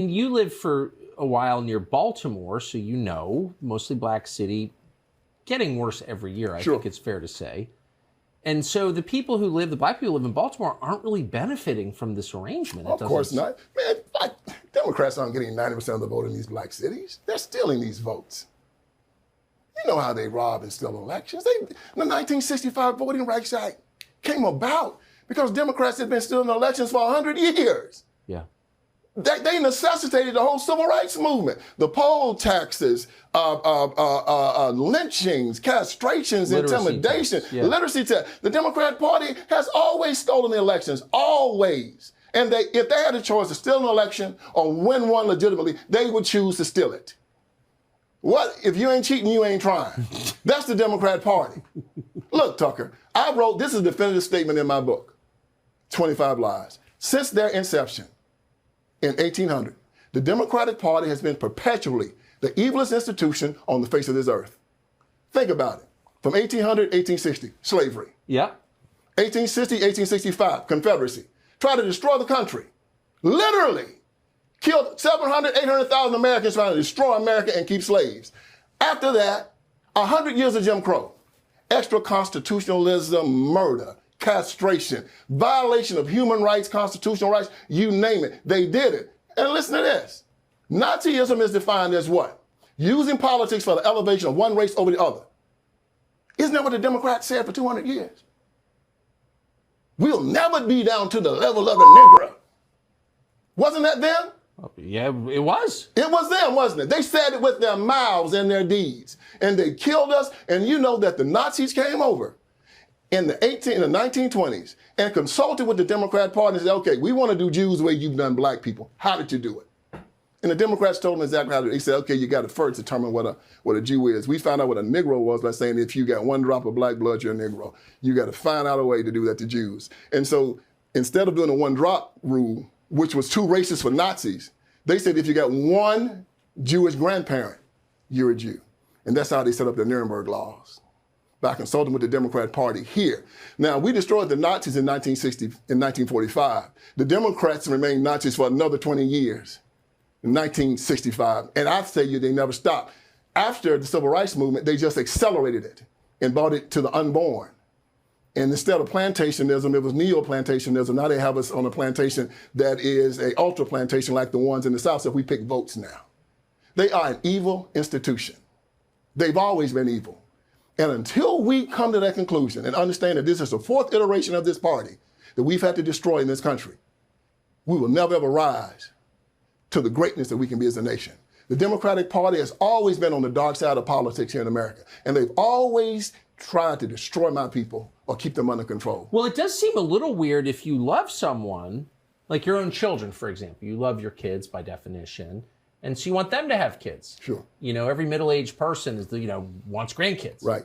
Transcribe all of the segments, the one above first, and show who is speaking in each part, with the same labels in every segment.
Speaker 1: You lived for a while near Baltimore, so you know, mostly black city, getting worse every year, I think it's fair to say. And so the people who live, the black people who live in Baltimore, aren't really benefiting from this arrangement.
Speaker 2: Of course not. Man, Democrats aren't getting 90% of the vote in these black cities. They're stealing these votes. You know how they rob and steal elections. The 1965 Voting Rights Act came about because Democrats had been stealing elections for 100 years.
Speaker 1: Yeah.
Speaker 2: They necessitated the whole civil rights movement. The poll taxes, lynchings, castrations, intimidation, literacy test. The Democrat Party has always stolen the elections, always. And if they had a choice to steal an election or win one legitimately, they would choose to steal it. What? If you ain't cheating, you ain't trying. That's the Democrat Party. Look, Tucker, I wrote, this is a definitive statement in my book, 25 Lies. Since their inception, in 1800, the Democratic Party has been perpetually the evilest institution on the face of this earth. Think about it. From 1800 to 1860, slavery.
Speaker 1: Yeah.
Speaker 2: 1860, 1865, Confederacy. Tried to destroy the country. Literally. Killed 700, 800,000 Americans trying to destroy America and keep slaves. After that, 100 years of Jim Crow. Extra constitutionalism, murder, castration, violation of human rights, constitutional rights, you name it. They did it. And listen to this. Nazism is defined as what? Using politics for the elevation of one race over the other. Isn't that what the Democrats said for 200 years? We'll never be down to the level of the Negro. Wasn't that them?
Speaker 1: Yeah, it was.
Speaker 2: It was them, wasn't it? They said it with their mouths and their deeds. And they killed us. And you know that the Nazis came over in the 1920s and consulted with the Democrat Party and said, okay, we want to do Jews the way you've done black people. How did you do it? And the Democrats told them exactly how to do it. They said, okay, you got to first determine what a Jew is. We found out what a Negro was by saying if you got one drop of black blood, you're a Negro. You got to find out a way to do that to Jews. And so instead of doing a one drop rule, which was too racist for Nazis, they said if you got one Jewish grandparent, you're a Jew. And that's how they set up the Nuremberg laws, by consulting with the Democrat Party here. Now, we destroyed the Nazis in 1945. The Democrats remained Nazis for another 20 years, in 1965. And I say they never stopped. After the Civil Rights Movement, they just accelerated it and brought it to the unborn. And instead of plantationism, it was neo-plantationism. Now they have us on a plantation that is a ultra plantation like the ones in the South, so we pick votes now. They are an evil institution. They've always been evil. And until we come to that conclusion and understand that this is the fourth iteration of this party that we've had to destroy in this country, we will never ever rise to the greatness that we can be as a nation. The Democratic Party has always been on the dark side of politics here in America, and they've always tried to destroy my people or keep them under control.
Speaker 1: Well, it does seem a little weird if you love someone, like your own children, for example. You love your kids by definition, and so you want them to have kids.
Speaker 2: Sure.
Speaker 1: You know, every middle-aged person is, wants grandkids.
Speaker 2: Right.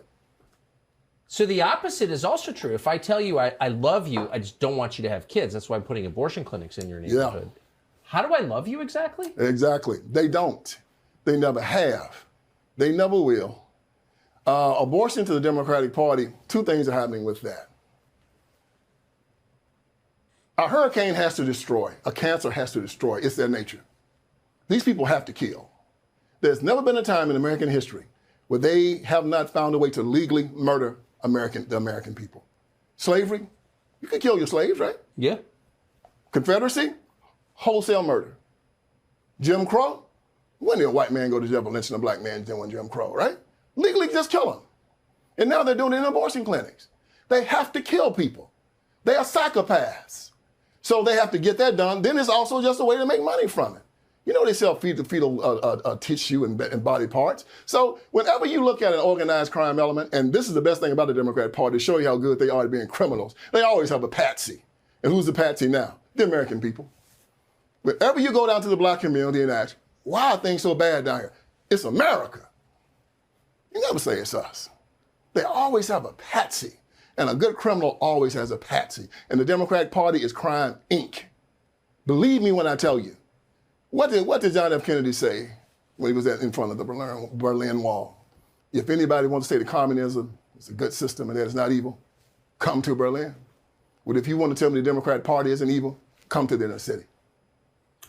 Speaker 1: So the opposite is also true. If I tell you I love you, I just don't want you to have kids. That's why I'm putting abortion clinics in your neighborhood. Yeah. How do I love you exactly?
Speaker 2: Exactly. They don't. They never have. They never will. Abortion to the Democratic Party, two things are happening with that. A hurricane has to destroy. A cancer has to destroy. It's their nature. These people have to kill. There's never been a time in American history where they have not found a way to legally murder the American people. Slavery, you can kill your slaves, right?
Speaker 1: Yeah.
Speaker 2: Confederacy, wholesale murder. Jim Crow, when did a white man go to jail for lynching a black man doing Jim Crow, right? Legally just kill them. And now they're doing it in abortion clinics. They have to kill people. They are psychopaths. So they have to get that done. Then it's also just a way to make money from it. You know, they sell fetal tissue and body parts. So whenever you look at an organized crime element, and this is the best thing about the Democrat Party, to show you how good they are at being criminals, they always have a patsy. And who's the patsy now? The American people. Whenever you go down to the black community and ask, why are things so bad down here? It's America. You never say it's us. They always have a patsy. And a good criminal always has a patsy. And the Democratic Party is crime Inc. Believe me when I tell you. What did John F. Kennedy say when he was in front of the Berlin Wall? If anybody wants to say that communism is a good system and that it's not evil, come to Berlin. But if you want to tell me the Democratic Party isn't evil, come to the inner city.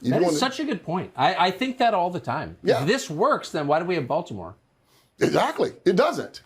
Speaker 1: That is such a good point. I think that all the time.
Speaker 2: Yeah.
Speaker 1: If this works, then why do we have Baltimore?
Speaker 2: Exactly. It doesn't.